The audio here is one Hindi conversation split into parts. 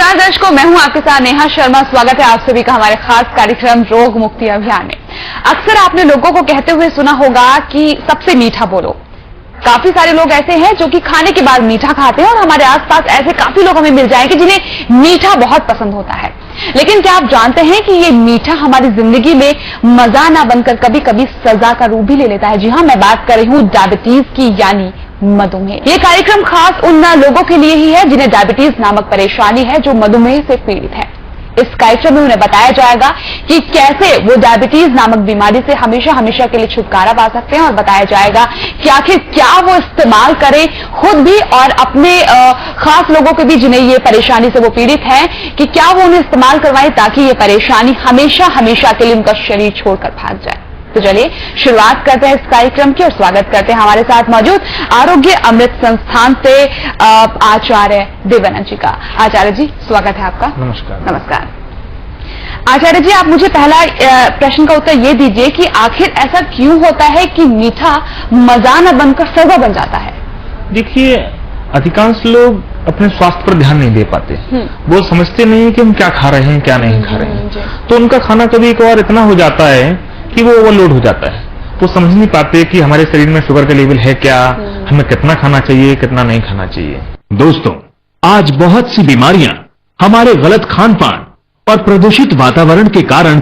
नमस्कार दर्शकों, मैं हूं आपके साथ नेहा शर्मा। स्वागत है आप सभी का हमारे खास कार्यक्रम रोग मुक्ति अभियान में। अक्सर आपने लोगों को कहते हुए सुना होगा कि सबसे मीठा बोलो। काफी सारे लोग ऐसे हैं जो कि खाने के बाद मीठा खाते हैं और हमारे आसपास ऐसे काफी लोग हमें मिल जाएंगे जिन्हें मीठा बहुत पसंद होता है। लेकिन क्या आप जानते हैं कि ये मीठा हमारी जिंदगी में मजा ना बनकर कभी कभी सजा का रूप भी ले लेता है। जी हां, मैं बात कर रही हूं डायबिटीज की, यानी मधुमेह। ये कार्यक्रम खास उन लोगों के लिए ही है जिन्हें डायबिटीज नामक परेशानी है, जो मधुमेह से पीड़ित है। इस कार्यक्रम में उन्हें बताया जाएगा कि कैसे वो डायबिटीज नामक बीमारी से हमेशा हमेशा के लिए छुटकारा पा सकते हैं, और बताया जाएगा कि आखिर क्या वो इस्तेमाल करें खुद भी और अपने खास लोगों के भी जिन्हें ये परेशानी से वो पीड़ित है, कि क्या वो उन्हें इस्तेमाल करवाएं ताकि ये परेशानी हमेशा हमेशा के लिए उनका शरीर छोड़कर भाग जाए। तो चलिए शुरुआत करते हैं इस कार्यक्रम की और स्वागत करते हैं हमारे साथ मौजूद आरोग्य अमृत संस्थान से आचार्य देवानंद जी का। आचार्य जी, स्वागत है आपका। नमस्कार। नमस्कार आचार्य जी, आप मुझे पहला प्रश्न का उत्तर ये दीजिए कि आखिर ऐसा क्यों होता है कि मीठा मजा न बनकर सजा बन जाता है? देखिए, अधिकांश लोग अपने स्वास्थ्य पर ध्यान नहीं दे पाते। वो समझते नहीं कि हम क्या खा रहे हैं, क्या नहीं खा रहे हैं। तो उनका खाना कभी एक बार इतना हो जाता है कि वो ओवरलोड हो जाता है। वो समझ नहीं पाते कि हमारे शरीर में शुगर का लेवल है क्या, हमें कितना खाना चाहिए, कितना नहीं खाना चाहिए। दोस्तों, आज बहुत सी बीमारियां हमारे गलत खान पान और प्रदूषित वातावरण के कारण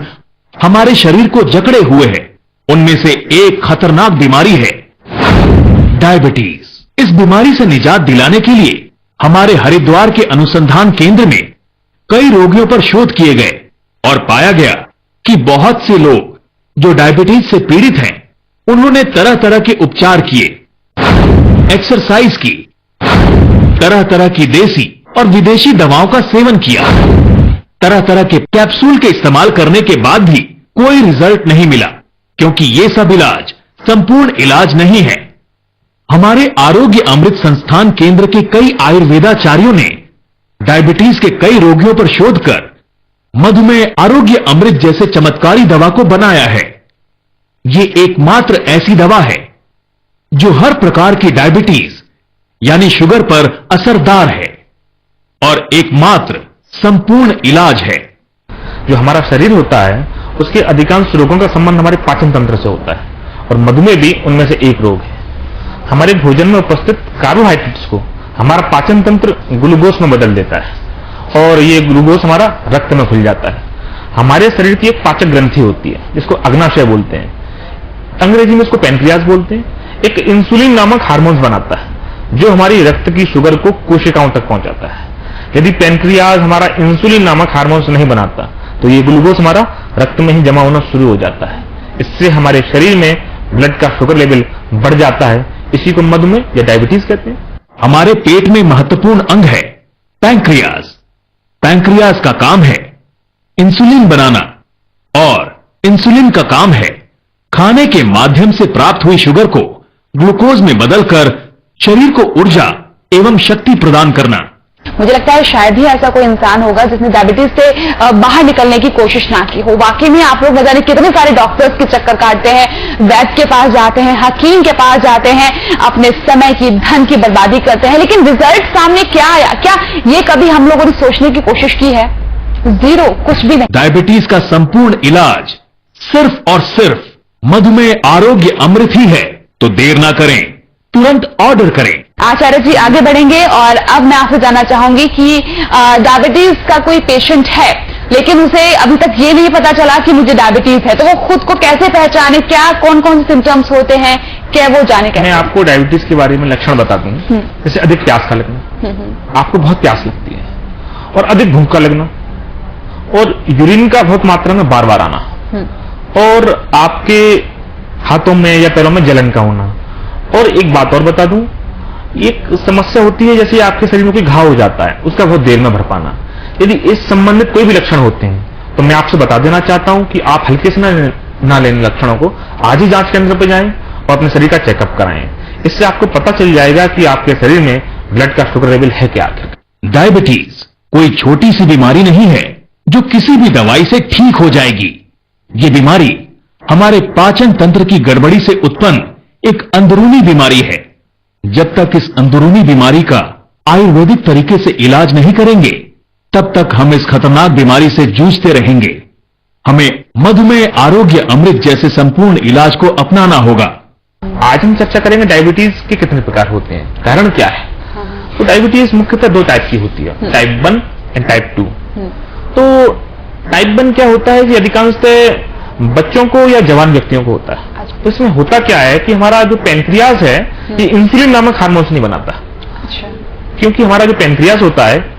हमारे शरीर को जकड़े हुए हैं। उनमें से एक खतरनाक बीमारी है डायबिटीज। इस बीमारी से निजात दिलाने के लिए हमारे हरिद्वार के अनुसंधान केंद्र में कई रोगियों पर शोध किए गए और पाया गया कि बहुत से लोग जो डायबिटीज से पीड़ित हैं, उन्होंने तरह तरह के उपचार किए, एक्सरसाइज की, तरह तरह की देसी और विदेशी दवाओं का सेवन किया, तरह तरह के कैप्सूल के इस्तेमाल करने के बाद भी कोई रिजल्ट नहीं मिला, क्योंकि ये सब इलाज संपूर्ण इलाज नहीं है। हमारे आरोग्य अमृत संस्थान केंद्र के कई आयुर्वेदाचार्यों ने डायबिटीज के कई रोगियों पर शोध कर मधुमेह आरोग्य अमृत जैसे चमत्कारी दवा को बनाया है। ये एकमात्र ऐसी दवा है जो हर प्रकार की डायबिटीज यानी शुगर पर असरदार है और एकमात्र संपूर्ण इलाज है। जो हमारा शरीर होता है उसके अधिकांश रोगों का संबंध हमारे पाचन तंत्र से होता है, और मधुमेह भी उनमें से एक रोग है। हमारे भोजन में उपस्थित कार्बोहाइड्रेट्स को हमारा पाचन तंत्र ग्लूकोज में बदल देता है, और ये ग्लूकोज हमारा रक्त में घुल जाता है। हमारे शरीर की एक पाचक ग्रंथि होती है जिसको अग्नाशय बोलते हैं, अंग्रेजी में इसको पैनक्रियाज बोलते हैं। एक इंसुलिन नामक हार्मोन्स बनाता है जो हमारी रक्त की शुगर को कोशिकाओं तक पहुंचाता है। यदि पैनक्रियाज हमारा इंसुलिन नामक हार्मोन्स नहीं बनाता तो ये ग्लूकोज हमारा रक्त में ही जमा होना शुरू हो जाता है। इससे हमारे शरीर में ब्लड का शुगर लेवल बढ़ जाता है। इसी को मधुमेह या डायबिटीज कहते हैं। हमारे पेट में महत्वपूर्ण अंग है पैंक्रियाज। पैंक्रियाज का काम है इंसुलिन बनाना, और इंसुलिन का काम है खाने के माध्यम से प्राप्त हुई शुगर को ग्लूकोज में बदलकर शरीर को ऊर्जा एवं शक्ति प्रदान करना। मुझे लगता है शायद ही ऐसा कोई इंसान होगा जिसने डायबिटीज से बाहर निकलने की कोशिश ना की हो। वाकई में आप लोग न जाने कितने सारे डॉक्टर्स के चक्कर काटते हैं, वैद्य के पास जाते हैं, हकीम के पास जाते हैं, अपने समय की, धन की बर्बादी करते हैं, लेकिन रिजल्ट सामने क्या आया? क्या ये कभी हम लोगों ने सोचने की कोशिश की है? जीरो, कुछ भी नहीं। डायबिटीज का संपूर्ण इलाज सिर्फ और सिर्फ मधुमेह आरोग्य अमृत ही है। तो देर ना करें, तुरंत ऑर्डर करें। आचार्य जी, आगे बढ़ेंगे और अब मैं आपसे जानना चाहूंगी कि डायबिटीज का कोई पेशेंट है लेकिन उसे अभी तक ये नहीं पता चला कि मुझे डायबिटीज है, तो वो खुद को कैसे पहचाने? क्या कौन कौन से सिम्टम्स होते हैं, क्या वो जाने कैसे? मैं आपको डायबिटीज के बारे में लक्षण बता दूं। जैसे अधिक प्यास का लगना, आपको बहुत प्यास लगती है, और अधिक भूख का लगना, और यूरिन का बहुत मात्रा में बार बार आना, और आपके हाथों में या पैरों में जलन का होना। और एक बात और बता दूं, एक समस्या होती है जैसे आपके शरीर में कोई घाव हो जाता है, उसका बहुत देर में भर पाना। यदि इस संबंधित कोई भी लक्षण होते हैं तो मैं आपसे बता देना चाहता हूं कि आप हल्के से ना लेने लक्षणों को, आज ही जांच केंद्र पर जाएं और अपने शरीर का चेकअप कराएं। इससे आपको पता चल जाएगा कि आपके शरीर में ब्लड का शुगर लेवल है क्या। डायबिटीज कोई छोटी सी बीमारी नहीं है जो किसी भी दवाई से ठीक हो जाएगी। ये बीमारी हमारे पाचन तंत्र की गड़बड़ी से उत्पन्न एक अंदरूनी बीमारी है। जब तक इस अंदरूनी बीमारी का आयुर्वेदिक तरीके से इलाज नहीं करेंगे, तब तक हम इस खतरनाक बीमारी से जूझते रहेंगे। हमें मधुमेह आरोग्य अमृत जैसे संपूर्ण इलाज को अपनाना होगा। आज हम चर्चा करेंगे डायबिटीज के कितने प्रकार होते हैं, कारण क्या है। तो डायबिटीज मुख्यतः दो टाइप की होती है, टाइप 1 एंड टाइप 2। तो टाइप 1 क्या होता है कि अधिकांशतः बच्चों को या जवान व्यक्तियों को होता है। तो इसमें होता क्या है कि हमारा जो पेनक्रियाज है ये इंसुलिन नामक हार्मोन नहीं बनाता। क्योंकि हमारा जो पेनक्रियाज होता है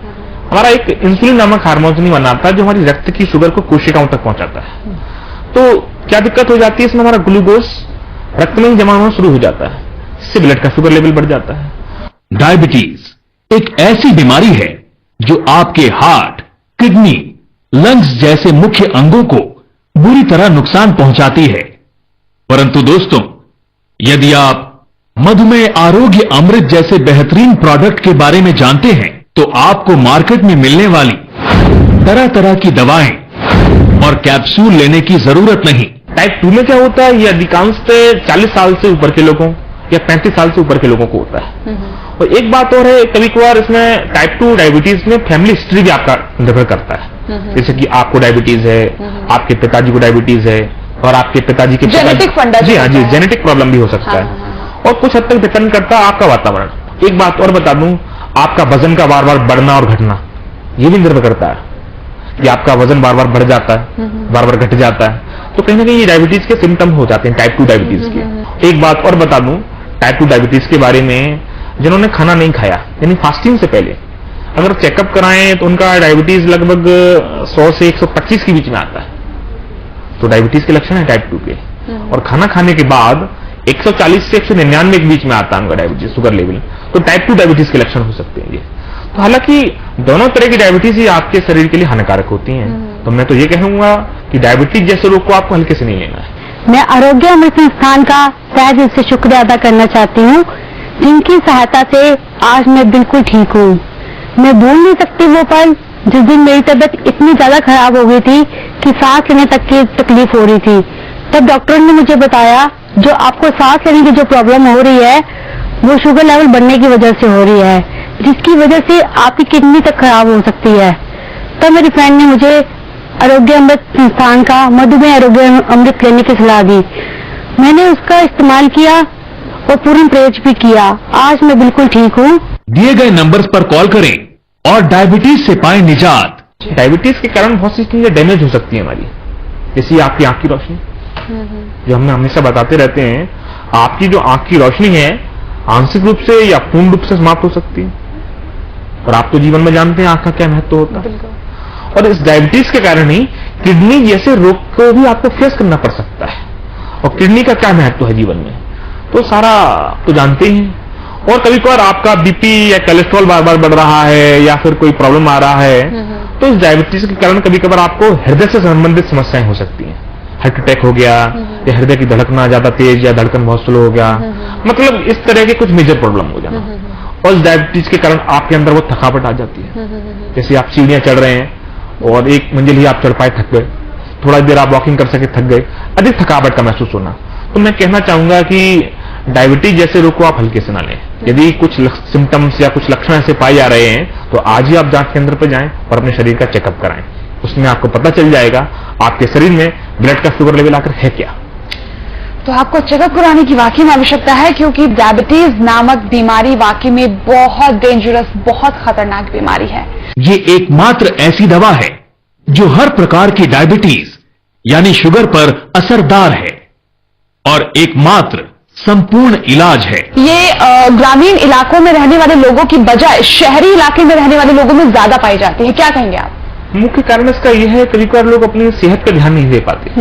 हमारा एक इंसुलिन नामक हार्मोन नहीं बनाता जो हमारी रक्त की शुगर को कोशिकाओं तक पहुंचाता है। तो क्या दिक्कत हो जाती है, इसमें हमारा ग्लूकोज रक्त में ही जमा होना शुरू हो जाता है, इससे ब्लड का शुगर लेवल बढ़ जाता है। डायबिटीज एक ऐसी बीमारी है जो आपके हार्ट, किडनी, लंग्स जैसे मुख्य अंगों को बुरी तरह नुकसान पहुंचाती है। परंतु दोस्तों, यदि आप मधुमेह आरोग्य अमृत जैसे बेहतरीन प्रोडक्ट के बारे में जानते हैं तो आपको मार्केट में मिलने वाली तरह तरह की दवाएं और कैप्सूल लेने की जरूरत नहीं। टाइप 2 में क्या होता है, ये अधिकांशतः 40 साल से ऊपर के लोगों या 35 साल से ऊपर के लोगों को होता है। और एक बात और है, कभी कभार इसमें टाइप 2 डायबिटीज में फैमिली हिस्ट्री भी आपका निर्भर करता है। जैसे कि आपको डायबिटीज है, आपके पिताजी को डायबिटीज है और आपके पिताजी के जी हाँ जी जेनेटिक प्रॉब्लम भी हो सकता है। और कुछ हद तक डिपेंड करता है आपका वातावरण। एक बात और बता दूं, आपका वजन का बार बार बढ़ना और घटना ये भी निर्भर करता है कि आपका वजन बार बार बढ़ जाता है, बार बार घट जाता है, तो कहीं ना कहीं ये डायबिटीज के सिम्टम हो जाते हैं टाइप 2 डायबिटीज के। एक बात और बता दूं टाइप 2 डायबिटीज के बारे में, जिन्होंने खाना नहीं खाया यानी फास्टिंग से पहले अगर चेकअप कराएं तो उनका डायबिटीज लगभग 100 से 125 के बीच में आता है। तो डायबिटीज के लक्षण है टाइप 2 के। और खाना खाने के बाद 140 से 199 के बीच में आता है उनका डायबिटीज शुगर लेवल, तो टाइप 2 डायबिटीज के लक्षण हो सकते हैं ये। तो हालांकि दोनों तरह की डायबिटीज ही आपके शरीर के लिए हानिकारक होती हैं। तो मैं तो ये कहूंगा कि डायबिटीज जैसे रोग को आपको हल्के से नहीं लेना है। मैं आरोग्य अमृत संस्थान का तहे दिल से शुक्रिया अदा करना चाहती हूँ, जिनकी सहायता से आज मैं बिल्कुल ठीक हूँ। मैं भूल नहीं सकती वो पल जिस दिन मेरी तबीयत इतनी ज्यादा खराब हो गई थी कि सांस लेने तक की तकलीफ हो रही थी। तब डॉक्टर ने मुझे बताया जो आपको सांस लेने की जो प्रॉब्लम हो रही है वो शुगर लेवल बढ़ने की वजह से हो रही है, जिसकी वजह से आपकी किडनी तक खराब हो सकती है। तब मेरी फ्रेंड ने मुझे आरोग्य अमृत संस्थान का मधुमेह आरोग्य अमृत लेने की सलाह दी। मैंने उसका इस्तेमाल किया और पूर्ण प्रयोग भी किया। आज मैं बिल्कुल ठीक हूँ। दिए गए नंबर्स पर कॉल करें और डायबिटीज से पाएं निजात। डायबिटीज के कारण बहुत सी चीजें डैमेज हो सकती है हमारी, जैसे आपकी आंख की रोशनी, जो हमने हमेशा बताते रहते हैं, आपकी जो आंख की रोशनी है आंशिक रूप से या पूर्ण रूप से समाप्त हो सकती है। और आप तो जीवन में जानते हैं आंख का क्या महत्व होता है। और इस डायबिटीज के कारण ही किडनी जैसे रोग को भी आपको फेस करना पड़ सकता है। और किडनी का क्या महत्व है जीवन में, तो सारा तो जानते हैं। और कभी कभार आपका बीपी या कोलेस्ट्रॉल बार बार बढ़ रहा है या फिर कोई प्रॉब्लम आ रहा है, तो इस डायबिटीज के कारण कभी कभार आपको हृदय से संबंधित समस्याएं हो सकती हैं। हार्ट अटैक हो गया या हृदय की धड़कना ज्यादा तेज या धड़कन बहुत स्लो हो गया, मतलब इस तरह के कुछ मेजर प्रॉब्लम हो जाना। और इस डायबिटीज के कारण आपके अंदर वो थकावट आ जाती है। जैसे आप सीढ़ियां चढ़ रहे हैं और एक मंजिल ही आप चढ़ पाए, थक गए, थोड़ा देर आप वॉकिंग कर सके, थक गए, अधिक थकावट का महसूस होना। तो मैं कहना चाहूंगा कि डायबिटीज जैसे रोग को आप हल्के से ना लें। यदि कुछ सिम्टम्स या कुछ लक्षण ऐसे पाए जा रहे हैं तो आज ही आप जांच केंद्र पर जाएं और अपने शरीर का चेकअप कराएं। उसमें आपको पता चल जाएगा आपके शरीर में ब्लड का शुगर लेवल आकर है क्या। तो आपको चेकअप कराने की वाकई में आवश्यकता है, क्योंकि डायबिटीज नामक बीमारी वाकई में बहुत डेंजरस, बहुत खतरनाक बीमारी है। ये एकमात्र ऐसी दवा है जो हर प्रकार की डायबिटीज यानी शुगर पर असरदार है और एकमात्र संपूर्ण इलाज है। ये ग्रामीण इलाकों में रहने वाले लोगों की बजाय शहरी इलाके में रहने वाले लोगों में ज्यादा पाई जाती है, क्या कहेंगे आप? मुख्य कारण इसका यह है कभी कभार लोग अपनी सेहत पे ध्यान नहीं दे पाते,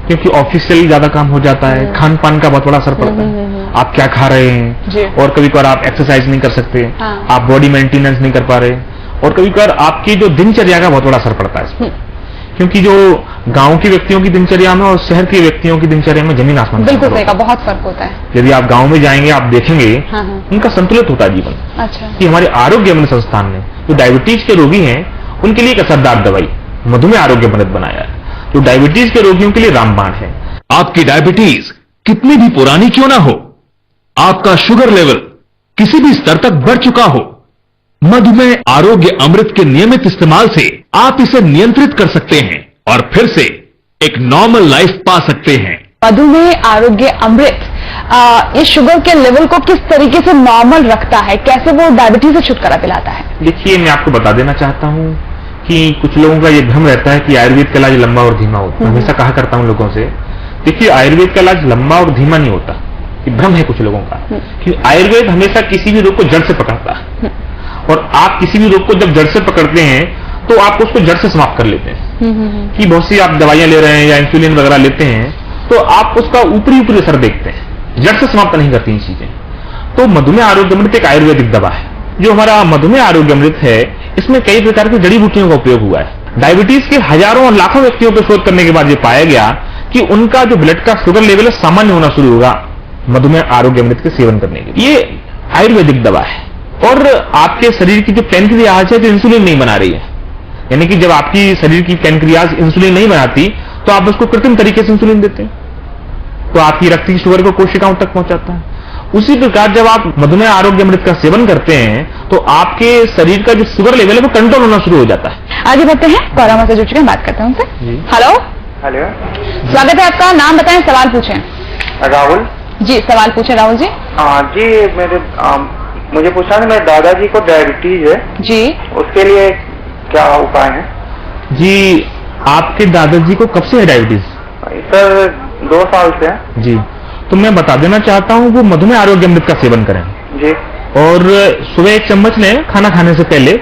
क्योंकि ऑफिशियली ज्यादा काम हो जाता है, खान पान का बहुत बड़ा असर पड़ता है। आप क्या खा रहे हैं, और कभी कभार आप एक्सरसाइज नहीं कर सकते, आप बॉडी मेंटेनेंस नहीं कर पा रहे, और कभी कभार आपकी जो दिनचर्या का बहुत बड़ा असर पड़ता है इसमें। क्योंकि जो गांव के व्यक्तियों की दिनचर्या में और शहर के व्यक्तियों की दिनचर्या में जमीन आसमान बिल्कुल सही का बहुत फर्क होता है। यदि आप गांव में जाएंगे आप देखेंगे उनका संतुलित होता है जीवन। अच्छा, कि हमारे आरोग्य अमृत संस्थान ने जो डायबिटीज के रोगी हैं उनके लिए एक असरदार दवाई मधुमेह आरोग्य अमृत बनाया है, जो डायबिटीज के रोगियों के लिए रामबाण है। आपकी डायबिटीज कितनी भी पुरानी क्यों ना हो, आपका शुगर लेवल किसी भी स्तर तक बढ़ चुका हो, मधुमेह आरोग्य अमृत के नियमित इस्तेमाल से आप इसे नियंत्रित कर सकते हैं और फिर से एक नॉर्मल लाइफ पा सकते हैं। मधुमेह आरोग्य अमृत ये शुगर के लेवल को किस तरीके से नॉर्मल रखता है, कैसे वो डायबिटीज से छुटकारा दिलाता है? देखिए, मैं आपको बता देना चाहता हूँ कि कुछ लोगों का ये भ्रम रहता है कि आयुर्वेद का इलाज लंबा और धीमा होता है। हमेशा कहा करता हूँ लोगों से, देखिए आयुर्वेद का इलाज लंबा और धीमा नहीं होता, ये भ्रम है कुछ लोगों का कि आयुर्वेद हमेशा किसी भी रोग को जड़ से पकड़ता है और आप किसी भी रोग को जब जड़ से पकड़ते हैं तो आप उसको जड़ से समाप्त कर लेते हैं। कि बहुत सी आप दवाइयां ले रहे हैं या इंसुलिन वगैरह लेते हैं तो आप उसका ऊपरी ऊपरी असर देखते हैं, जड़ से समाप्त नहीं करती इन चीजें। तो मधुमेह आरोग्य अमृत एक आयुर्वेदिक दवा है। जो हमारा मधुमेह आरोग्य अमृत है, इसमें कई प्रकार की जड़ी बूटियों का उपयोग हुआ है। डायबिटीज के हजारों और लाखों व्यक्तियों पर शोध करने के बाद ये पाया गया कि उनका जो ब्लड का शुगर लेवल है सामान्य होना शुरू होगा मधुमेह आरोग्य अमृत के सेवन करने के। ये आयुर्वेदिक दवा है और आपके शरीर की जो पैनक्रियाज है जो इंसुलिन नहीं बना रही है, यानी कि जब आपकी शरीर की पैनक्रियाज इंसुलिन नहीं बनाती तो आप उसको कृत्रिम तरीके से इंसुलिन देते हैं, तो आपकी रक्त की शुगर को कोशिकाओं तक पहुंचाता है। उसी प्रकार जब आप मधुमेह आरोग्य अमृत का सेवन करते हैं तो आपके शरीर का जो शुगर लेवल है वो कंट्रोल होना शुरू हो जाता है। आगे बढ़ते हैं, परामर्श से जुड़ चुके हैं, बात करते हैं उनसे। हेलो हेलो, स्वागत है आपका, नाम बताएं, सवाल पूछें। राहुल जी, सवाल पूछें राहुल जी। जी मुझे पूछना है, मेरे दादाजी को डायबिटीज है जी, उसके लिए क्या उपाय है? जी, आपके दादाजी को कब से है डायबिटीज? सर 2 साल से है। जी, तो मैं बता देना चाहता हूँ वो मधुमेह आरोग्य अमृत का सेवन करें जी, और सुबह 1 चम्मच लें खाना खाने से पहले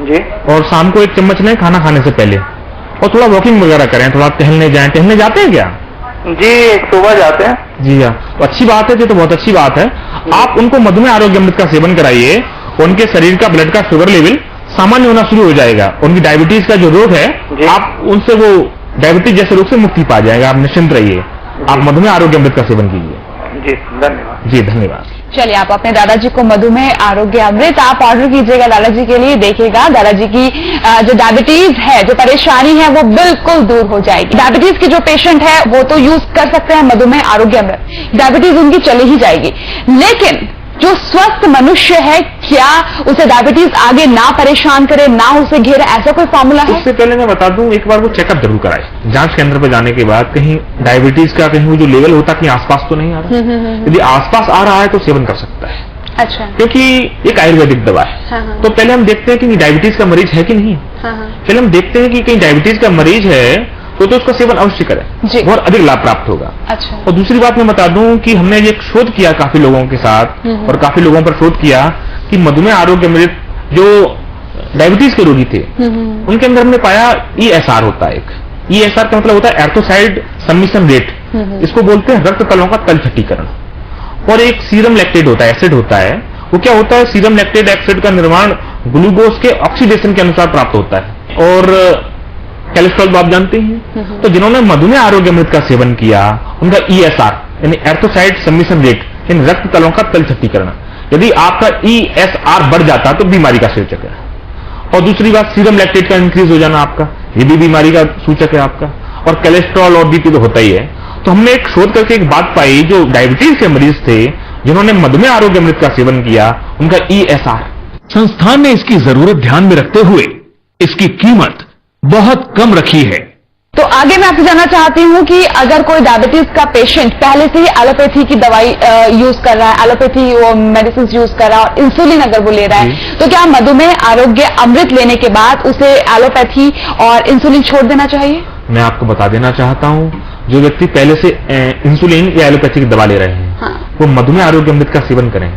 जी, और शाम को 1 चम्मच लें खाना खाने से पहले, और थोड़ा वॉकिंग वगैरह करें, थोड़ा टहलने जाएं। टहलने जाते हैं क्या? जी, सुबह जाते हैं। जी हाँ, तो अच्छी बात है, तो बहुत अच्छी बात है। आप उनको मधुमेह आरोग्य अमृत का सेवन कराइए, उनके शरीर का ब्लड का शुगर लेवल सामान्य होना शुरू हो जाएगा। उनकी डायबिटीज का जो रोग है आप उनसे वो डायबिटीज जैसे रोग से मुक्ति पा जाएगा। आप निश्चिंत रहिए, आप मधुमेह आरोग्य अमृत का सेवन कीजिए। जी धन्यवाद। जी धन्यवाद। चलिए, आप अपने दादाजी को मधुमेह आरोग्य अमृत आप ऑर्डर कीजिएगा दादाजी के लिए, देखिएगा दादाजी की जो डायबिटीज है, जो परेशानी है वो बिल्कुल दूर हो जाएगी। डायबिटीज के जो पेशेंट है वो तो यूज कर सकते हैं मधुमेह आरोग्य अमृत, डायबिटीज उनकी चली ही जाएगी। लेकिन जो स्वस्थ मनुष्य है, क्या उसे डायबिटीज आगे ना परेशान करे, ना उसे घेरे, ऐसा कोई फॉर्मूला है? उससे पहले मैं बता दूं, एक बार वो चेकअप जरूर कराए। जांच केंद्र पर जाने के बाद कहीं डायबिटीज का कहीं वो जो लेवल होता है कहीं आसपास तो नहीं आ रहा। यदि आसपास आ रहा है तो सेवन कर सकता है। अच्छा, क्योंकि एक आयुर्वेदिक दवा है। हाँ। तो पहले हम देखते हैं कि डायबिटीज का मरीज है कि नहीं। हाँ। पहले हम देखते हैं कि कहीं डायबिटीज का मरीज है तो उसका सेवन अवश्य करें, बहुत अधिक लाभ प्राप्त होगा। अच्छा। और दूसरी बात मैं बता दूं कि हमने ये शोध किया काफी लोगों के साथ और काफी लोगों पर शोध किया कि मधुमेह आरोग्य अमृत जो डायबिटीज के रोगी थे उनके अंदर हमने पाया ESR होता है। एक ESR का मतलब होता है एर्थोसाइड सबमिशन रेट, इसको बोलते हैं रक्त तलों का तल छठीकरण। और एक सीरम लैक्टेट होता है, एसिड होता है। वो क्या होता है, सीरम लैक्टेट एसिड का निर्माण ग्लूकोज के ऑक्सीडेशन के अनुसार प्राप्त होता है। और कोलेस्ट्रॉल आप जानते हैं। तो जिन्होंने मधुमेह आरोग्य अमृत का सेवन किया उनका ESR यानी एर्थोसाइड सबमिशन रेट यानी रक्त तलों का तल छठीकरण, यदि आपका ESR बढ़ जाता तो बीमारी का सूचक है। और दूसरी बात, सीरम लैक्टेट का इंक्रीज हो जाना आपका, ये भी बीमारी का सूचक है आपका। और कोलेस्ट्रॉल और BP तो होता ही है। तो हमने एक शोध करके एक बात पाई, जो डायबिटीज के मरीज थे जिन्होंने मधुमेह आरोग्य अमृत का सेवन किया उनका ESR। संस्थान ने इसकी जरूरत ध्यान में रखते हुए इसकी कीमत बहुत कम रखी है। तो आगे मैं आपसे जानना चाहती हूँ कि अगर कोई डायबिटीज का पेशेंट पहले से ही एलोपैथी की दवाई यूज कर रहा है, एलोपैथी मेडिसिन यूज कर रहा है और इंसुलिन अगर वो ले रहा है, तो क्या मधुमेह आरोग्य अमृत लेने के बाद उसे एलोपैथी और इंसुलिन छोड़ देना चाहिए? मैं आपको बता देना चाहता हूँ, जो व्यक्ति पहले से इंसुलिन या एलोपैथी की दवा ले रहे हैं वो मधुमेह आरोग्य अमृत का सेवन करें।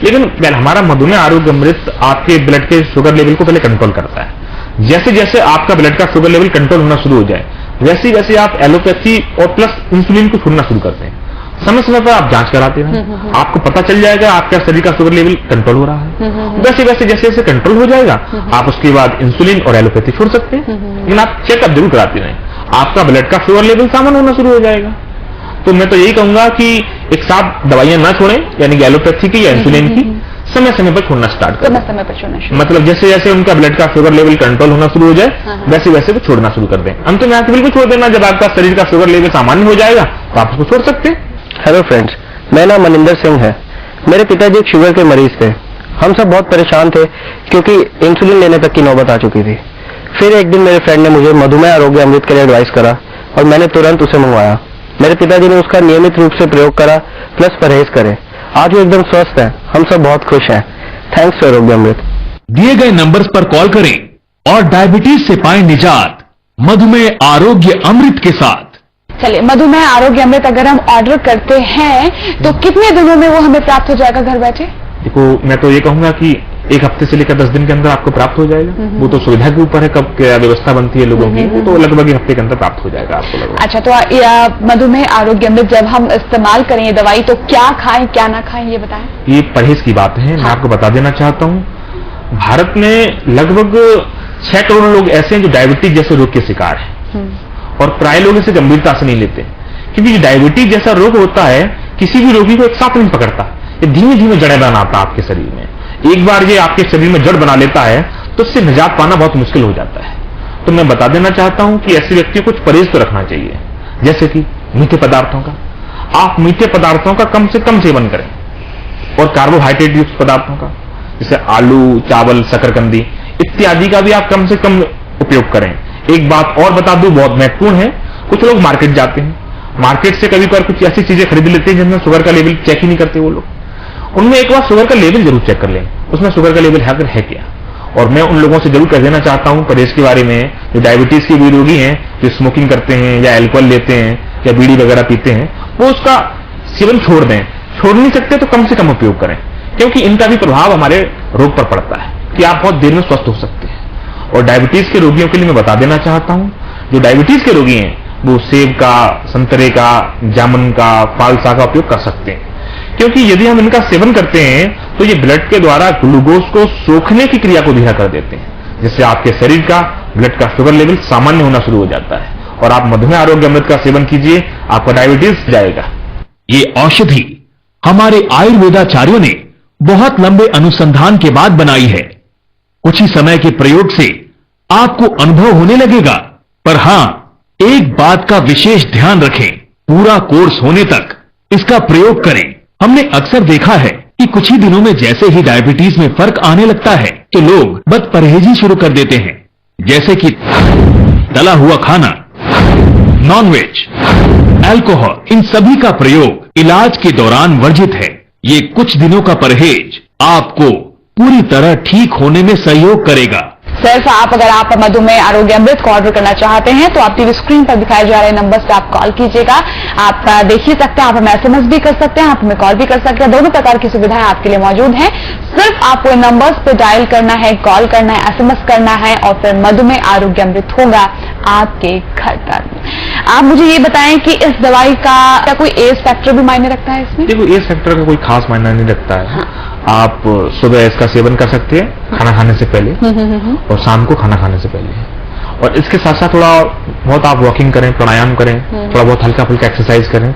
लेकिन हमारा मधुमेह आरोग्य अमृत आपके ब्लड के शुगर लेवल को पहले कंट्रोल करता है। जैसे जैसे आपका ब्लड का शुगर लेवल कंट्रोल होना शुरू हो जाए वैसे वैसे आप एलोपैथी और प्लस इंसुलिन को छोड़ना शुरू करते हैं। समय समय पर आप जांच कराते हैं, आपको पता चल जाएगा आपका शरीर का शुगर लेवल कंट्रोल हो रहा है। वैसे वैसे जैसे जैसे कंट्रोल हो जाएगा आप उसके बाद इंसुलिन और एलोपैथी छोड़ सकते हैं। लेकिन आप चेकअप जरूर कराते रहें, आपका ब्लड का शुगर लेवल सामान्य होना शुरू हो जाएगा। तो मैं तो यही कहूंगा कि एक साथ दवाइयां ना छोड़ें, यानी एलोपैथी की या इंसुलिन की, समय समय पर छोड़ना स्टार्ट करें। समय पर छोड़ना शुरू, मतलब जैसे जैसे उनका ब्लड का शुगर लेवल कंट्रोल होना शुरू हो जाए वैसे वैसे वो छोड़ना शुरू कर दें। अंत में आके बिल्कुल छोड़ देना, जब आपका शरीर का शुगर लेवल सामान्य हो जाएगा तो आप उसको छोड़ सकते हैं। हेलो फ्रेंड्स, मेरा नाम मनिंदर सिंह है। मेरे पिताजी एक शुगर के मरीज थे। हम सब बहुत परेशान थे क्योंकि इंसुलिन लेने तक की नौबत आ चुकी थी। फिर एक दिन मेरे फ्रेंड ने मुझे मधुमेह आरोग्य अमृत के लिए एडवाइस करा और मैंने तुरंत उसे मंगवाया। मेरे पिताजी ने उसका नियमित रूप से प्रयोग करा प्लस परहेज करे। आज वो एकदम स्वस्थ है। हम सब बहुत खुश हैं। थैंक्स टू आरोग्य अमृत। दिए गए नंबर्स पर कॉल करें और डायबिटीज से पाएं निजात मधुमेह आरोग्य अमृत के साथ। चलिए, मधुमेह आरोग्य अमृत अगर हम ऑर्डर करते हैं तो कितने दिनों में वो हमें प्राप्त हो जाएगा घर बैठे? देखो, मैं तो ये कहूंगा कि एक हफ्ते से लेकर 10 दिन के अंदर आपको प्राप्त हो जाएगा। वो तो सुविधा के ऊपर है, कब क्या व्यवस्था बनती है लोगों की, वो तो लगभग एक हफ्ते के अंदर प्राप्त हो जाएगा आपको लगभग। अच्छा, तो मधुमेह आरोग्य अमृत जब हम इस्तेमाल करें ये दवाई तो क्या खाएं क्या ना खाएं ये बताएं। ये परहेज की बात है। मैं आपको बता देना चाहता हूँ, भारत में लगभग 6 करोड़ लोग ऐसे हैं जो डायबिटीज जैसे रोग के शिकार हैं और प्राय लोग इसे गंभीरता से नहीं लेते, क्योंकि डायबिटीज जैसा रोग होता है किसी भी रोगी को एक साथ नहीं पकड़ता। ये धीमे धीमे जड़ें बनाता है आपके शरीर में। एक बार ये आपके शरीर में जड़ बना लेता है तो इससे निजात पाना बहुत मुश्किल हो जाता है। तो मैं बता देना चाहता हूं कि ऐसे व्यक्ति को कुछ परहेज तो रखना चाहिए, जैसे कि मीठे पदार्थों का। आप मीठे पदार्थों का कम से कम सेवन करें और कार्बोहाइड्रेट युक्त पदार्थों का जैसे आलू, चावल, शकरकंदी इत्यादि का भी आप कम से कम उपयोग करें। एक बात और बता दूं, बहुत महत्वपूर्ण है। कुछ लोग मार्केट जाते हैं, मार्केट से कभी कभार कुछ ऐसी चीजें खरीद लेते हैं जिनमें शुगर का लेवल चेक ही नहीं करते वो लोग। उनमें एक बार शुगर का लेवल जरूर चेक कर लें, उसमें शुगर का लेवल है क्या। और मैं उन लोगों से जरूर कह देना चाहता हूं परहेज के बारे में, जो डायबिटीज के भी रोगी हैं, जो स्मोकिंग करते हैं या अल्कोहल लेते हैं या बीड़ी वगैरह पीते हैं, वो उसका सेवन छोड़ दें। छोड़ नहीं सकते तो कम से कम उपयोग करें, क्योंकि इनका भी प्रभाव हमारे रोग पर पड़ता है कि आप बहुत देर में स्वस्थ हो सकते हैं। और डायबिटीज के रोगियों के लिए मैं बता देना चाहता हूं, जो डायबिटीज के रोगी हैं वो सेब का, संतरे का, जामुन का, फालसा का उपयोग कर सकते हैं, क्योंकि यदि हम इनका सेवन करते हैं तो ये ब्लड के द्वारा ग्लूकोज को सोखने की क्रिया को धीरा कर देते हैं, जिससे आपके शरीर का ब्लड का शुगर लेवल सामान्य होना शुरू हो जाता है। और आप मधुमेह आरोग्य अमृत का सेवन कीजिए, आपका डायबिटीज जाएगा। ये औषधि हमारे आयुर्वेदाचार्यों ने बहुत लंबे अनुसंधान के बाद बनाई है। कुछ ही समय के प्रयोग से आपको अनुभव होने लगेगा, पर हां, एक बात का विशेष ध्यान रखें, पूरा कोर्स होने तक इसका प्रयोग करें। हमने अक्सर देखा है कि कुछ ही दिनों में जैसे ही डायबिटीज में फर्क आने लगता है तो लोग बद परहेजी शुरू कर देते हैं, जैसे कि तला हुआ खाना, नॉनवेज, अल्कोहल, इन सभी का प्रयोग इलाज के दौरान वर्जित है। ये कुछ दिनों का परहेज आपको पूरी तरह ठीक होने में सहयोग करेगा। सिर्फ अगर आप मधुमेह आरोग्य अमृत को ऑर्डर करना चाहते हैं तो आप टीवी स्क्रीन पर दिखाए जा रहे नंबर से आप कॉल कीजिएगा। आप देख ही सकते हैं, आप हमें SMS भी कर सकते हैं, आप हमें कॉल भी कर सकते हैं। दोनों प्रकार की सुविधाएं आपके लिए मौजूद हैं। सिर्फ आपको इन नंबर्स पे डायल करना है, कॉल करना है, SMS करना है और फिर मधुमेह आरोग्य अमृत होगा आपके घर तक। आप मुझे ये बताएं कि इस दवाई का क्या कोई एज फैक्टर भी मायने रखता है इसमें? देखो, एज फैक्टर का कोई खास मायना नहीं रखता है। आप सुबह इसका सेवन कर सकते हैं खाना खाने से पहले और शाम को खाना खाने से पहले। और इसके साथ साथ थोड़ा बहुत आप वॉकिंग करें, प्राणायाम करें, थोड़ा बहुत हल्का फुल्का एक्सरसाइज करें,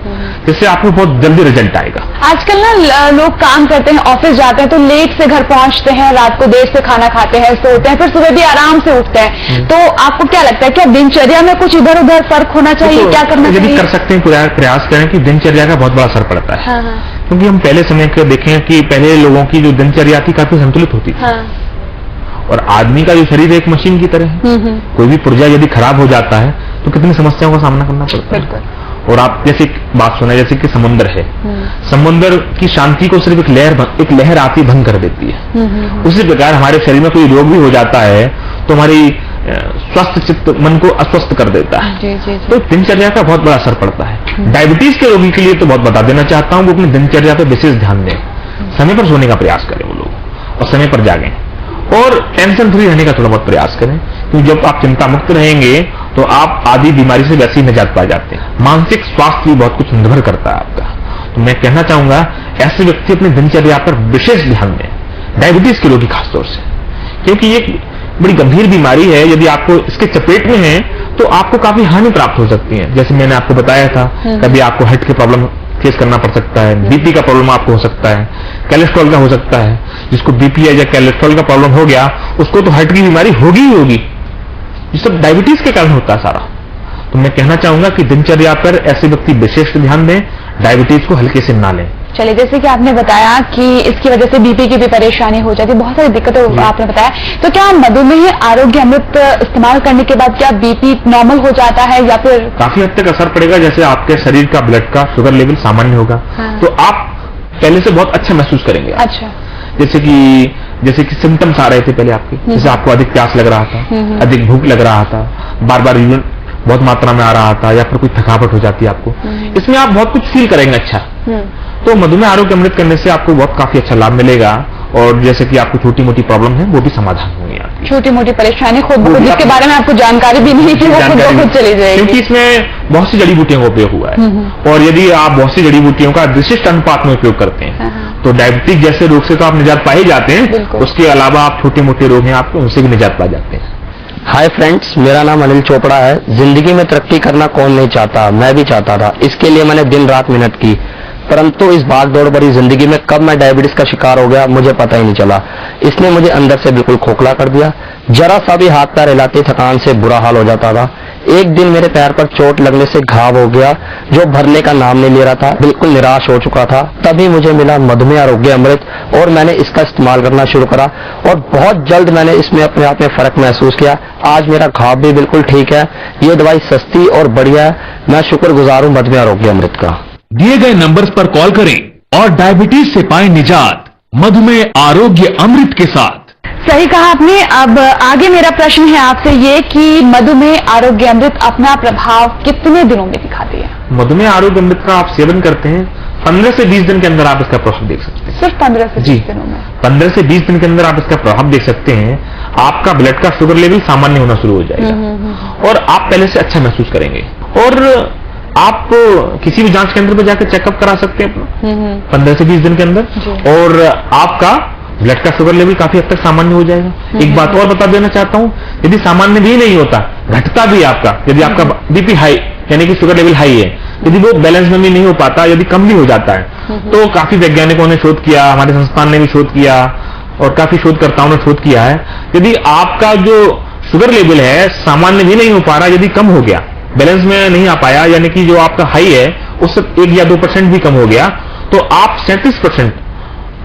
जिससे आपको बहुत जल्दी रिजल्ट आएगा। आजकल ना लोग काम करते हैं, ऑफिस जाते हैं तो लेट से घर पहुंचते हैं, रात को देर से खाना खाते हैं, सोते हैं, फिर सुबह भी आराम से उठते हैं। तो आपको क्या लगता है, क्या दिनचर्या में कुछ इधर उधर फर्क होना चाहिए? क्या करना चाहिए? यदि कर सकते हैं प्रयास करें कि दिनचर्या का बहुत बड़ा असर पड़ता है। क्योंकि हम पहले समय के देखें कि पहले लोगों की जो दिनचर्या थी काफी संतुलित होती थी। और आदमी का जो शरीर एक मशीन की तरह है, कोई भी पुर्जा यदि खराब हो जाता है तो कितनी समस्याओं का सामना करना पड़ता है। और आप जैसे एक बात सुना, जैसे कि समुद्र है, समुद्र की शांति को सिर्फ एक लहर आती भंग कर देती है। उसी प्रकार हमारे शरीर में कोई रोग भी हो जाता है तो हमारी स्वस्थ चित्त मन को अस्वस्थ कर देता है। तो दिनचर्या का बहुत बड़ा असर पड़ता है। डायबिटीज के रोगी के लिए तो बहुत बता देना चाहता हूं, वो अपनी दिनचर्या पर विशेष ध्यान दें, समय पर सोने का प्रयास करें वो लोग और समय पर जागें और टेंशन फ्री रहने का थोड़ा बहुत प्रयास करें, क्योंकि जब आप चिंता मुक्त रहेंगे तो आप आदि बीमारी से वैसे ही निजात पा जाते हैं। मानसिक स्वास्थ्य भी बहुत कुछ निर्भर करता है आपका। तो मैं कहना चाहूंगा ऐसे व्यक्ति अपनी दिनचर्या पर विशेष ध्यान दें, डायबिटीज के रोगी खासतौर से, क्योंकि ये बड़ी गंभीर बीमारी है। यदि आपको इसके चपेट में है तो आपको काफी हानि प्राप्त हो सकती है। जैसे मैंने आपको बताया था, कभी आपको हार्ट के प्रॉब्लम फेस करना पड़ सकता है, बीपी का प्रॉब्लम आपको हो सकता है, कोलेस्ट्रॉल का हो सकता है। जिसको बीपी या कोलेस्ट्रॉल का प्रॉब्लम हो गया उसको तो हार्ट की बीमारी होगी ही होगी। ये सब डायबिटीज के कारण होता है सारा। तो मैं कहना चाहूंगा कि दिनचर्या पर ऐसे व्यक्ति विशेष ध्यान दें, डायबिटीज को हल्के से ना लें। चलिए, जैसे कि आपने बताया कि इसकी वजह से बीपी की भी परेशानी हो जाती है, बहुत सारी दिक्कतें आपने बताया, तो क्या मधुमेह आरोग्य अमृत इस्तेमाल करने के बाद क्या बीपी नॉर्मल हो जाता है या फिर? काफी हद तक असर पड़ेगा। जैसे आपके शरीर का ब्लड का शुगर लेवल सामान्य होगा, हाँ। तो आप पहले से बहुत अच्छा महसूस करेंगे। अच्छा। जैसे कि सिम्टम्स आ रहे थे पहले आपके, जैसे आपको अधिक प्यास लग रहा था, अधिक भूख लग रहा था, बार बार यूरिन बहुत मात्रा में आ रहा था, या फिर कोई थकावट हो जाती है आपको, इसमें आप बहुत कुछ फील करेंगे अच्छा। तो मधुमेह आरोग्य अमृत करने से आपको बहुत काफी अच्छा लाभ मिलेगा, और जैसे कि आपको छोटी मोटी प्रॉब्लम है वो भी समाधान होंगी आपकी। छोटी मोटी परेशानी खुद जिसके बारे में आपको जानकारी भी नहीं थी, वो खुद चली जाएगी, क्योंकि इसमें बहुत सी जड़ी बूटियों का उपयोग हुआ है। और यदि आप बहुत सी जड़ी बूटियों का विशिष्ट अनुपात में उपयोग करते हैं, तो डायबिटीज जैसे रोग से तो आप निजात पा ही जाते हैं, उसके अलावा आप छोटे मोटे रोग हैं आपके, उनसे भी निजात पा जाते हैं। हाय फ्रेंड्स, मेरा नाम अनिल चोपड़ा है। जिंदगी में तरक्की करना कौन नहीं चाहता, मैं भी चाहता था। इसके लिए मैंने दिन रात मेहनत की, परंतु इस भाग दौड़ भरी जिंदगी में कब मैं डायबिटीज का शिकार हो गया मुझे पता ही नहीं चला। इसने मुझे अंदर से बिल्कुल खोखला कर दिया। जरा सा भी हाथ पैर हिलाते थकान से बुरा हाल हो जाता था। एक दिन मेरे पैर पर चोट लगने से घाव हो गया जो भरने का नाम नहीं ले रहा था। बिल्कुल निराश हो चुका था। तभी मुझे मिला मधुमेह आरोग्य अमृत और मैंने इसका इस्तेमाल करना शुरू करा, और बहुत जल्द मैंने इसमें अपने आप में फर्क महसूस किया। आज मेरा घाव भी बिल्कुल ठीक है। ये दवाई सस्ती और बढ़िया है। मैं शुक्रगुजार हूँ मधुमेह आरोग्य अमृत का। दिए गए नंबर्स पर कॉल करें और डायबिटीज से पाएं निजात मधुमेह आरोग्य अमृत के साथ। सही कहा आपने। अब आगे मेरा प्रश्न है आपसे ये कि मधुमेह आरोग्य अमृत अपना प्रभाव कितने दिनों में दिखाती है? मधुमेह आरोग्य अमृत का आप सेवन करते हैं 15 से 20 दिन के अंदर आप इसका प्रभाव देख सकते हैं। सिर्फ 15 से 20 दिनों में? 15 से 20 दिन के अंदर आप इसका प्रभाव देख सकते हैं। आपका ब्लड का शुगर लेवल सामान्य होना शुरू हो जाएगा, और आप पहले से अच्छा महसूस करेंगे। और आप किसी भी जांच केंद्र पर जाकर चेकअप करा सकते हैं अपना 15 से 20 दिन के अंदर, और आपका ब्लड का शुगर लेवल काफी हद तक सामान्य हो जाएगा। एक बात और बता देना चाहता हूं, यदि सामान्य भी नहीं होता, घटता भी आपका, यदि आपका बीपी हाई यानी कि शुगर लेवल हाई है, यदि वो बैलेंस में भी नहीं हो पाता, यदि कम भी हो जाता है, तो काफी वैज्ञानिकों ने शोध किया, हमारे संस्थान ने भी शोध किया, और काफी शोधकर्ताओं ने शोध किया है, यदि आपका जो शुगर लेवल है सामान्य भी नहीं हो पा रहा, यदि कम हो गया, बैलेंस में नहीं आ पाया, यानी कि जो आपका हाई है उससे 1 या 2% भी कम हो गया, तो आप 37%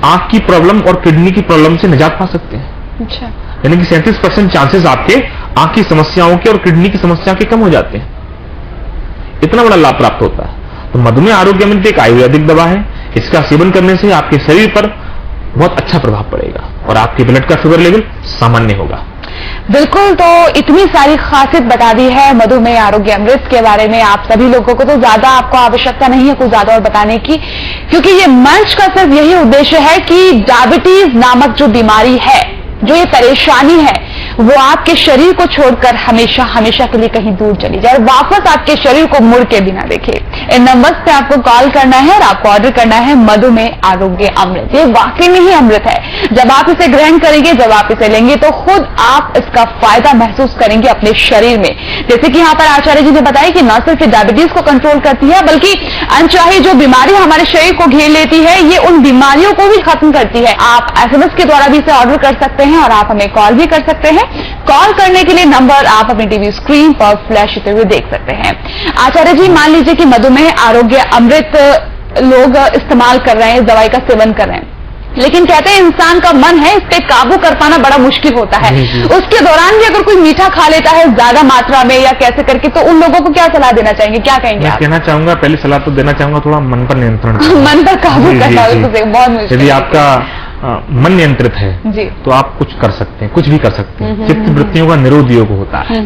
आंख की प्रॉब्लम और किडनी की प्रॉब्लम से निजात पा सकते हैं। अच्छा। यानी कि 37% चांसेस आपके आंख की समस्याओं के और किडनी की समस्या के कम हो जाते हैं। इतना बड़ा लाभ प्राप्त होता है। तो मधुमेह आरोग्य अमृत एक आयुर्वेदिक दवा है। इसका सेवन करने से आपके शरीर पर बहुत अच्छा प्रभाव पड़ेगा और आपके ब्लड का शुगर लेवल सामान्य होगा। बिल्कुल। तो इतनी सारी खासियत बता दी है मधुमेह आरोग्य अमृत के बारे में आप सभी लोगों को, तो ज्यादा आपको आवश्यकता नहीं है कुछ ज्यादा और बताने की, क्योंकि ये मंच का सिर्फ यही उद्देश्य है कि डायबिटीज नामक जो बीमारी है, जो ये परेशानी है, वो आपके शरीर को छोड़कर हमेशा हमेशा के लिए कहीं दूर चली जाए और वापस आपके शरीर को मुड़ के बिना देखे। इन नंबर्स पे आपको कॉल करना है और आपको ऑर्डर करना है मधुमेह आरोग्य अमृत। ये वाकई में ही अमृत है। जब आप इसे ग्रहण करेंगे, जब आप इसे लेंगे, तो खुद आप इसका फायदा महसूस करेंगे अपने शरीर में। जैसे कि यहाँ पर आचार्य जी ने बताया कि न सिर्फ डायबिटीज को कंट्रोल करती है, बल्कि अनचाही जो बीमारी हमारे शरीर को घेर लेती है, ये उन बीमारियों को भी खत्म करती है। आप SMS के द्वारा भी इसे ऑर्डर कर सकते हैं और आप हमें कॉल भी कर सकते हैं। कॉल करने के लिए नंबर आप अपनी टीवी स्क्रीन पर फ्लैश होते हुए देख सकते हैं। आचार्य जी, मान लीजिए कि मधुमेह आरोग्य अमृत लोग इस्तेमाल कर रहे हैं, इस दवाई का सेवन कर रहे हैं, लेकिन कहते हैं इंसान का मन है, इस पे काबू कर पाना बड़ा मुश्किल होता है। उसके दौरान भी अगर कोई मीठा खा लेता है ज्यादा मात्रा में या कैसे करके, तो उन लोगों को क्या सलाह देना चाहेंगे, क्या कहेंगे? मैं कहना चाहूंगा, पहली सलाह तो देना चाहूंगा थोड़ा मन पर नियंत्रण मन पर काबू करना बहुत मुश्किल। यदि आपका मन नियंत्रित है जी, तो आप कुछ कर सकते हैं, कुछ भी कर सकते हैं। चित्त वृत्तियों का निरोध योग होता है।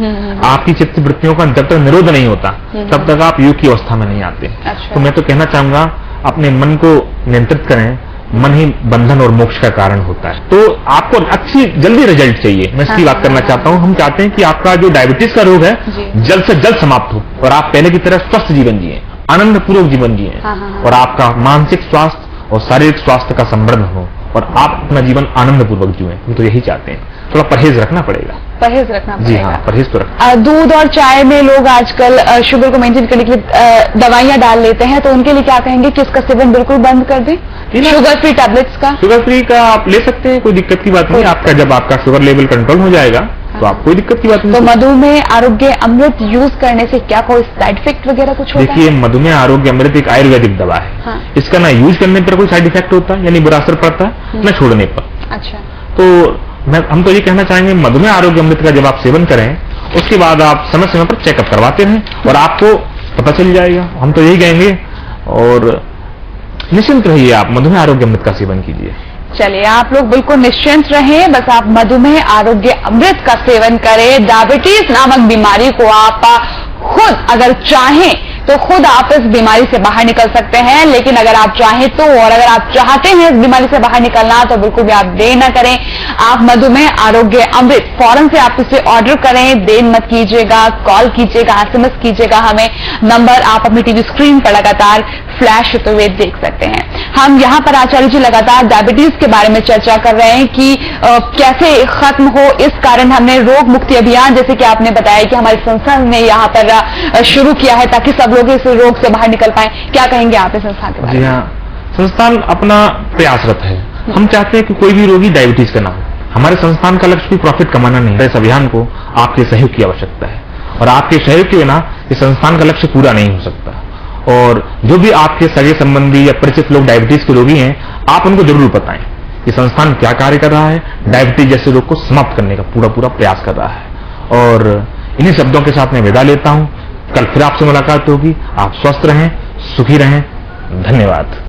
आपकी चित्त वृत्तियों का जब तक निरोध नहीं होता तब तक आप योग की अवस्था में नहीं आते। अच्छा। तो मैं तो कहना चाहूंगा अपने मन को नियंत्रित करें। मन ही बंधन और मोक्ष का कारण होता है। तो आपको अच्छी जल्दी रिजल्ट चाहिए, मैं इसकी बात करना चाहता हूँ। हम चाहते हैं कि आपका जो डायबिटीज का रोग है जल्द से जल्द समाप्त हो और आप पहले की तरह स्वस्थ जीवन जिए, आनंद पूर्वक जीवन जिए, और आपका मानसिक स्वास्थ्य और शारीरिक स्वास्थ्य का संवर्धन हो और आप अपना जीवन आनंद पूर्वक जिए। हम तो यही चाहते हैं। थोड़ा परहेज रखना पड़ेगा। परहेज रखना पड़ेगा। जी हाँ, परहेज तो रखना। दूध और चाय में लोग आजकल शुगर को मेंटेन करने के लिए दवाइयां डाल लेते हैं, तो उनके लिए क्या कहेंगे कि इसका सेवन बिल्कुल बंद कर दें? शुगर फ्री टैबलेट्स का? शुगर फ्री का आप ले सकते हैं, कोई दिक्कत की बात नहीं। आपका जब आपका शुगर लेवल कंट्रोल हो जाएगा तो आप कोई दिक्कत की बात नहीं। तो मधुमेह आरोग्य अमृत यूज करने से क्या कोई साइड इफेक्ट वगैरह कुछ होता है? देखिए, मधुमेह आरोग्य अमृत एक आयुर्वेदिक दवा है। हाँ। इसका ना यूज करने पर कोई साइड इफेक्ट होता है, यानी बुरा असर पड़ता है, न छोड़ने पर। अच्छा, तो हम तो ये कहना चाहेंगे, मधुमेह आरोग्य अमृत का जब आप सेवन करें, उसके बाद आप समय समय पर चेकअप करवाते रहें और आपको पता चल जाएगा। हम तो यही कहेंगे, और निश्चिंत रहिए, आप मधुमेह आरोग्य अमृत का सेवन कीजिए। चलिए, आप लोग बिल्कुल निश्चिंत रहें, बस आप मधुमेह आरोग्य अमृत का सेवन करें। डायबिटीज नामक बीमारी को आप खुद अगर चाहें तो खुद आप इस बीमारी से बाहर निकल सकते हैं, लेकिन अगर आप चाहें तो, और अगर आप चाहते हैं इस बीमारी से बाहर निकलना, तो बिल्कुल भी आप देर न करें। आप मधुमेह आरोग्य अमृत फौरन से आप इसे ऑर्डर करें, देर मत कीजिएगा, कॉल कीजिएगा, SMS कीजिएगा हमें। नंबर आप अपनी टीवी स्क्रीन पर लगातार फ्लैश होते हुए देख सकते हैं। हम यहाँ पर आचार्य जी लगातार डायबिटीज के बारे में चर्चा कर रहे हैं कि कैसे खत्म हो। इस कारण हमने रोग मुक्ति अभियान, जैसे कि आपने बताया कि हमारी संस्था ने यहाँ पर शुरू किया है ताकि सब लोग इस रोग से बाहर निकल पाए। क्या कहेंगे आप इस संस्थान के बारे में? जी हाँ, संस्थान अपना प्रयासरत है। हम चाहते हैं कि कोई भी रोगी डायबिटीज का ना हो। हमारे संस्थान का लक्ष्य कोई प्रॉफिट कमाना नहीं है। इस अभियान को आपके सहयोग की आवश्यकता है, और आपके सहयोग के बिना इस संस्थान का लक्ष्य पूरा नहीं हो सकता। और जो भी आपके सगे संबंधी या परिचित लोग डायबिटीज के रोगी हैं, आप उनको जरूर बताएं कि संस्थान क्या कार्य कर रहा है, डायबिटीज जैसे रोग को समाप्त करने का पूरा प्रयास कर रहा है। और इन्हीं शब्दों के साथ मैं विदा लेता हूं। कल फिर आपसे मुलाकात होगी। आप स्वस्थ रहें, सुखी रहें। धन्यवाद।